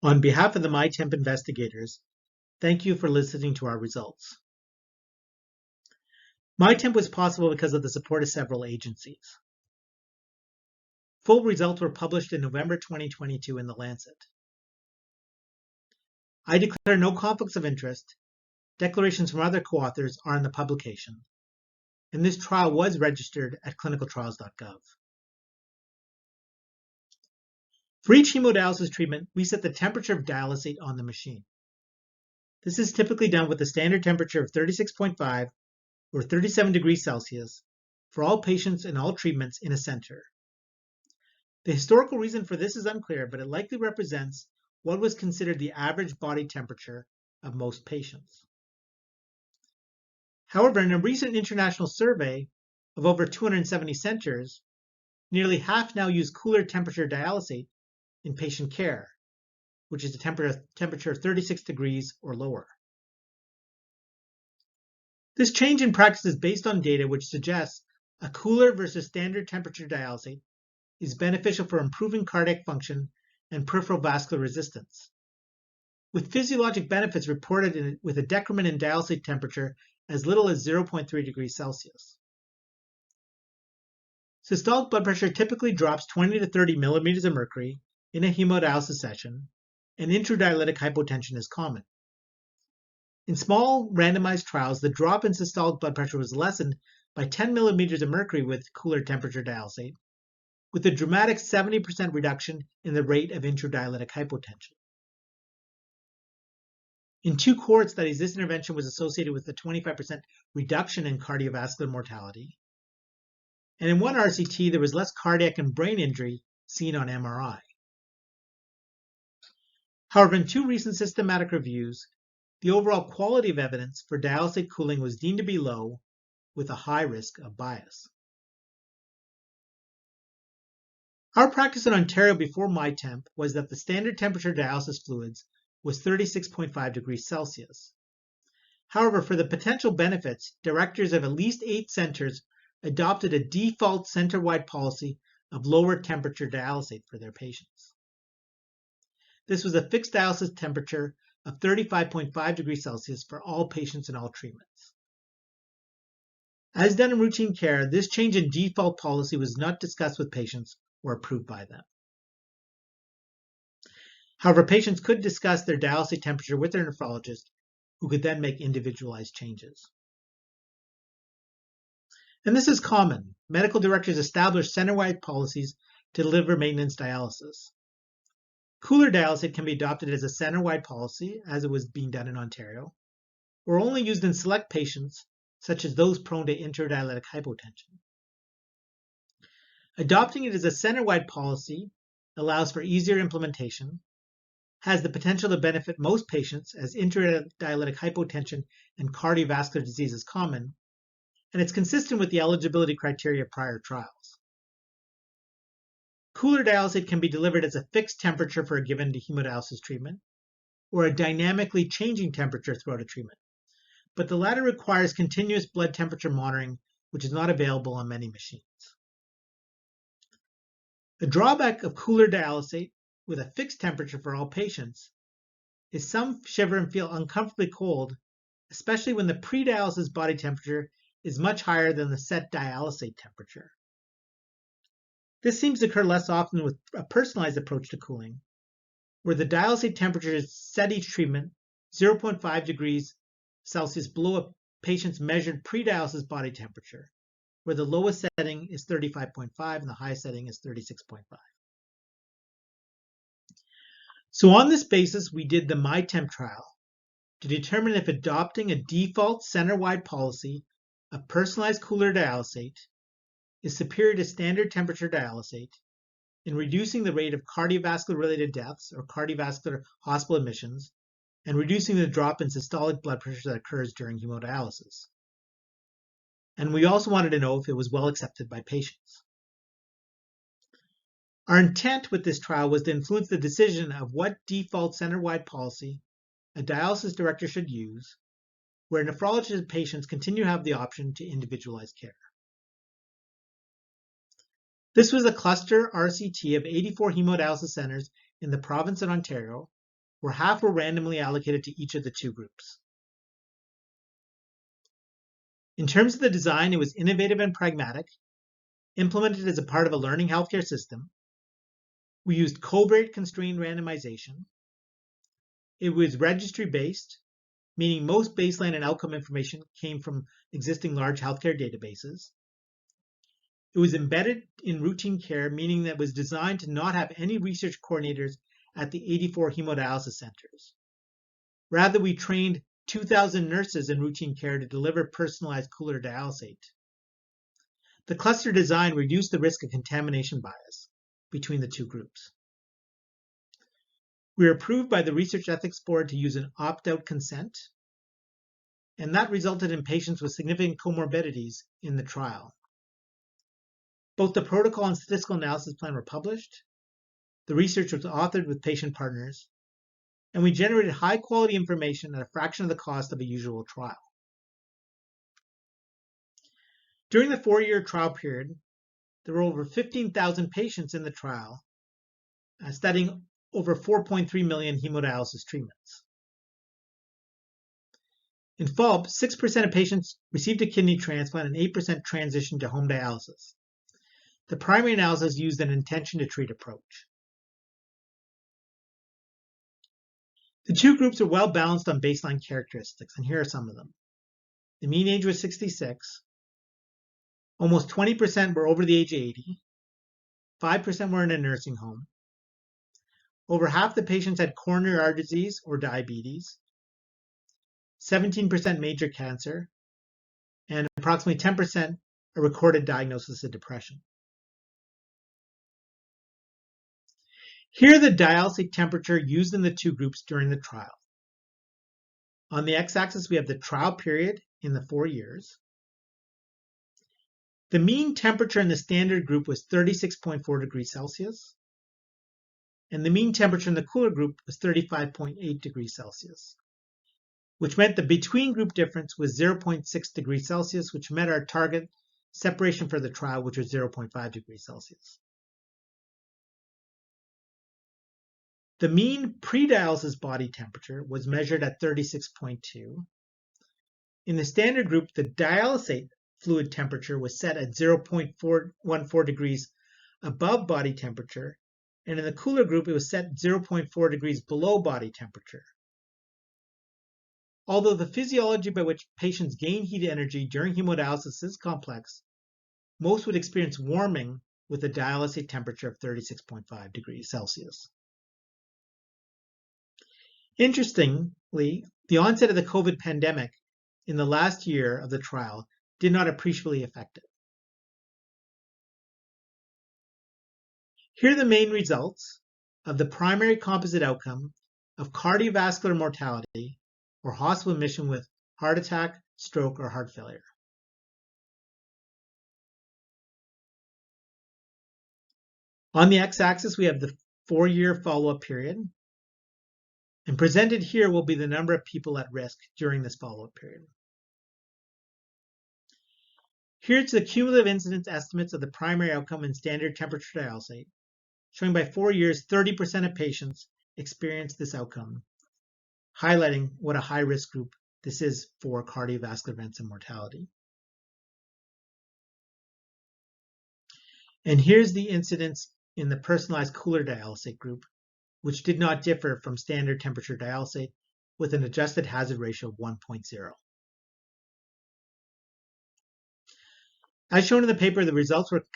On behalf of the MyTEMP investigators, thank you for listening to our results. MyTEMP was possible because of the support of several agencies. Full results were published in November 2022 in The Lancet. I declare no conflicts of interest. Declarations from other co-authors are in the publication, and this trial was registered at clinicaltrials.gov. For each hemodialysis treatment, we set the temperature of dialysate on the machine. This is typically done with a standard temperature of 36.5 or 37 degrees Celsius for all patients and all treatments in a center. The historical reason for this is unclear, but it likely represents what was considered the average body temperature of most patients. However, in a recent international survey of over 270 centers, nearly half now use cooler temperature dialysate in patient care, which is a temperature of 36 degrees or lower. This change in practice is based on data which suggests a cooler versus standard temperature dialysate is beneficial for improving cardiac function and peripheral vascular resistance, with physiologic benefits reported with a decrement in dialysate temperature as little as 0.3 degrees Celsius. Systolic blood pressure typically drops 20 to 30 millimeters of mercury in a hemodialysis session, and intradialytic hypotension is common. In small randomized trials, the drop in systolic blood pressure was lessened by 10 millimeters of mercury with cooler temperature dialysate, with a dramatic 70% reduction in the rate of intradialytic hypotension. In 2 cohort studies, this intervention was associated with a 25% reduction in cardiovascular mortality. And in one RCT, there was less cardiac and brain injury seen on MRI. However, in 2 recent systematic reviews, the overall quality of evidence for dialysate cooling was deemed to be low, with a high risk of bias. Our practice in Ontario before MyTEMP was that the standard temperature dialysis fluids was 36.5 degrees Celsius. However, for the potential benefits, directors of at least 8 centers adopted a default center-wide policy of lower temperature dialysate for their patients. This was a fixed dialysis temperature of 35.5 degrees Celsius for all patients in all treatments. As done in routine care, this change in default policy was not discussed with patients or approved by them. However, patients could discuss their dialysate temperature with their nephrologist, who could then make individualized changes. And this is common. Medical directors establish center-wide policies to deliver maintenance dialysis. Cooler dialysate can be adopted as a center-wide policy, as it was being done in Ontario, or only used in select patients, such as those prone to intradialytic hypotension. Adopting it as a center-wide policy allows for easier implementation, has the potential to benefit most patients as intradialytic hypotension and cardiovascular disease is common, and it's consistent with the eligibility criteria of prior trials. Cooler dialysate can be delivered as a fixed temperature for a given hemodialysis treatment, or a dynamically changing temperature throughout a treatment, but the latter requires continuous blood temperature monitoring, which is not available on many machines. A drawback of cooler dialysate with a fixed temperature for all patients is some shiver and feel uncomfortably cold, especially when the pre-dialysis body temperature is much higher than the set dialysate temperature. This seems to occur less often with a personalized approach to cooling, where the dialysate temperature is set each treatment 0.5 degrees Celsius below a patient's measured pre-dialysis body temperature, where the lowest setting is 35.5 and the highest setting is 36.5. So on this basis, we did the MyTEMP trial to determine if adopting a default center-wide policy of personalized cooler dialysate is superior to standard temperature dialysate in reducing the rate of cardiovascular-related deaths or cardiovascular hospital admissions and reducing the drop in systolic blood pressure that occurs during hemodialysis. And we also wanted to know if it was well accepted by patients. Our intent with this trial was to influence the decision of what default center-wide policy a dialysis director should use, where nephrologists and patients continue to have the option to individualize care. This was a cluster RCT of 84 hemodialysis centers in the province of Ontario where half were randomly allocated to each of the two groups. In terms of the design, it was innovative and pragmatic, implemented as a part of a learning healthcare system. We used covariate constrained randomization. It was registry-based, meaning most baseline and outcome information came from existing large healthcare databases. It was embedded in routine care, meaning that it was designed to not have any research coordinators at the 84 hemodialysis centers. Rather, we trained 2,000 nurses in routine care to deliver personalized cooler dialysate. The cluster design reduced the risk of contamination bias between the two groups. We were approved by the Research Ethics Board to use an opt-out consent, and that resulted in patients with significant comorbidities in the trial. Both the protocol and statistical analysis plan were published. The research was authored with patient partners, and we generated high-quality information at a fraction of the cost of a usual trial. During the 4-year trial period, there were over 15,000 patients in the trial, studying over 4.3 million hemodialysis treatments. In FOLP, 6% of patients received a kidney transplant and 8% transitioned to home dialysis. The primary analysis used an intention-to-treat approach. The two groups are well balanced on baseline characteristics, and here are some of them. The mean age was 66. Almost 20% were over the age of 80. 5% were in a nursing home. Over half the patients had coronary artery disease or diabetes. 17% major cancer, and approximately 10% a recorded diagnosis of depression. Here are the dialysate temperature used in the two groups during the trial. On the x-axis, we have the trial period in the 4 years. The mean temperature in the standard group was 36.4 degrees Celsius, and the mean temperature in the cooler group was 35.8 degrees Celsius, which meant the between group difference was 0.6 degrees Celsius, which met our target separation for the trial, which was 0.5 degrees Celsius. The mean pre-dialysis body temperature was measured at 36.2. In the standard group, the dialysate fluid temperature was set at 0.414 degrees above body temperature, and in the cooler group, it was set 0.4 degrees below body temperature. Although the physiology by which patients gain heat energy during hemodialysis is complex, most would experience warming with a dialysate temperature of 36.5 degrees Celsius. Interestingly, the onset of the COVID pandemic in the last year of the trial did not appreciably affect it. Here are the main results of the primary composite outcome of cardiovascular mortality or hospital admission with heart attack, stroke, or heart failure. On the x-axis, we have the 4-year follow-up period. And presented here will be the number of people at risk during this follow-up period. Here's the cumulative incidence estimates of the primary outcome in standard temperature dialysate, showing by 4 years, 30% of patients experienced this outcome, highlighting what a high-risk group this is for cardiovascular events and mortality. And here's the incidence in the personalized cooler dialysate group, which did not differ from standard temperature dialysate with an adjusted hazard ratio of 1.0. As shown in the paper, the results were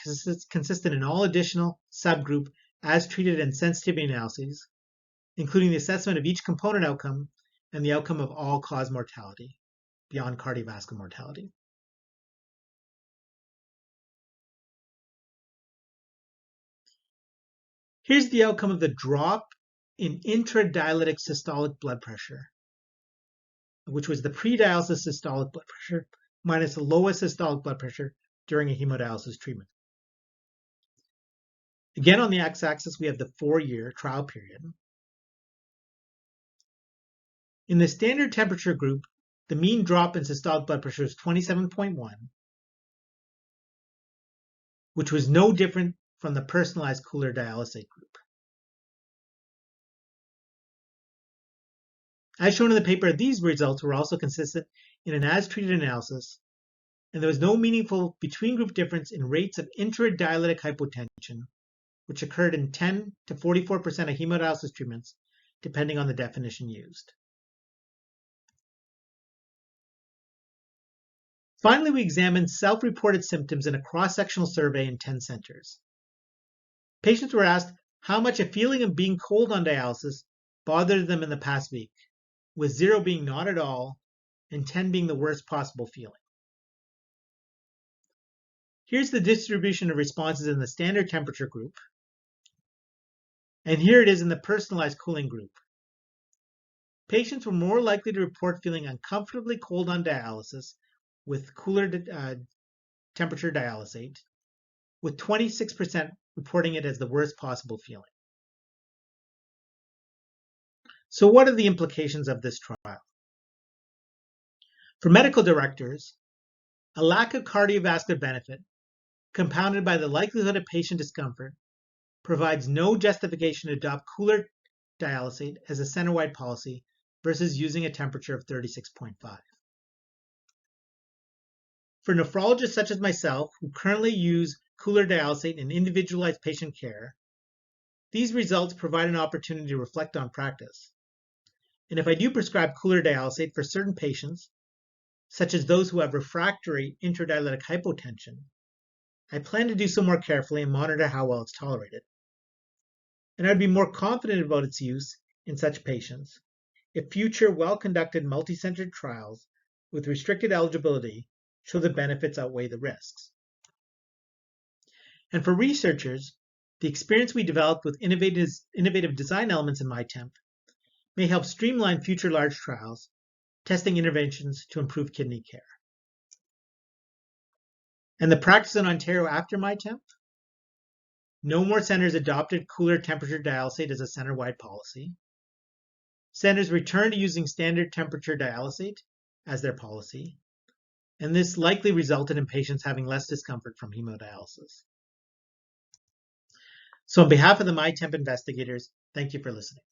consistent in all additional subgroup as treated and sensitivity analyses, including the assessment of each component outcome and the outcome of all-cause mortality beyond cardiovascular mortality. Here's the outcome of the drop in intradialytic systolic blood pressure, which was the pre-dialysis systolic blood pressure minus the lowest systolic blood pressure during a hemodialysis treatment. Again, on the x-axis, we have the 4-year trial period. In the standard temperature group, the mean drop in systolic blood pressure is 27.1, which was no different from the personalized cooler dialysate group. As shown in the paper, these results were also consistent in an as-treated analysis, and there was no meaningful between-group difference in rates of intradialytic hypotension, which occurred in 10 to 44% of hemodialysis treatments, depending on the definition used. Finally, we examined self-reported symptoms in a cross-sectional survey in 10 centers. Patients were asked how much a feeling of being cold on dialysis bothered them in the past week, with 0 being not at all and 10 being the worst possible feeling. Here's the distribution of responses in the standard temperature group, and here it is in the personalized cooling group. Patients were more likely to report feeling uncomfortably cold on dialysis with cooler temperature dialysate, with 26% reporting it as the worst possible feeling. So what are the implications of this trial? For medical directors, a lack of cardiovascular benefit, compounded by the likelihood of patient discomfort, provides no justification to adopt cooler dialysate as a center-wide policy versus using a temperature of 36.5. For nephrologists such as myself, who currently use cooler dialysate in individualized patient care, these results provide an opportunity to reflect on practice. And if I do prescribe cooler dialysate for certain patients, such as those who have refractory intradialytic hypotension, I plan to do so more carefully and monitor how well it's tolerated. And I'd be more confident about its use in such patients if future well-conducted multi-centered trials with restricted eligibility show the benefits outweigh the risks. And for researchers, the experience we developed with innovative design elements in MyTEMP may help streamline future large trials, testing interventions to improve kidney care. And the practice in Ontario after MyTEMP? No more centers adopted cooler temperature dialysate as a center-wide policy. Centers returned to using standard temperature dialysate as their policy, and this likely resulted in patients having less discomfort from hemodialysis. So on behalf of the MyTEMP investigators, thank you for listening.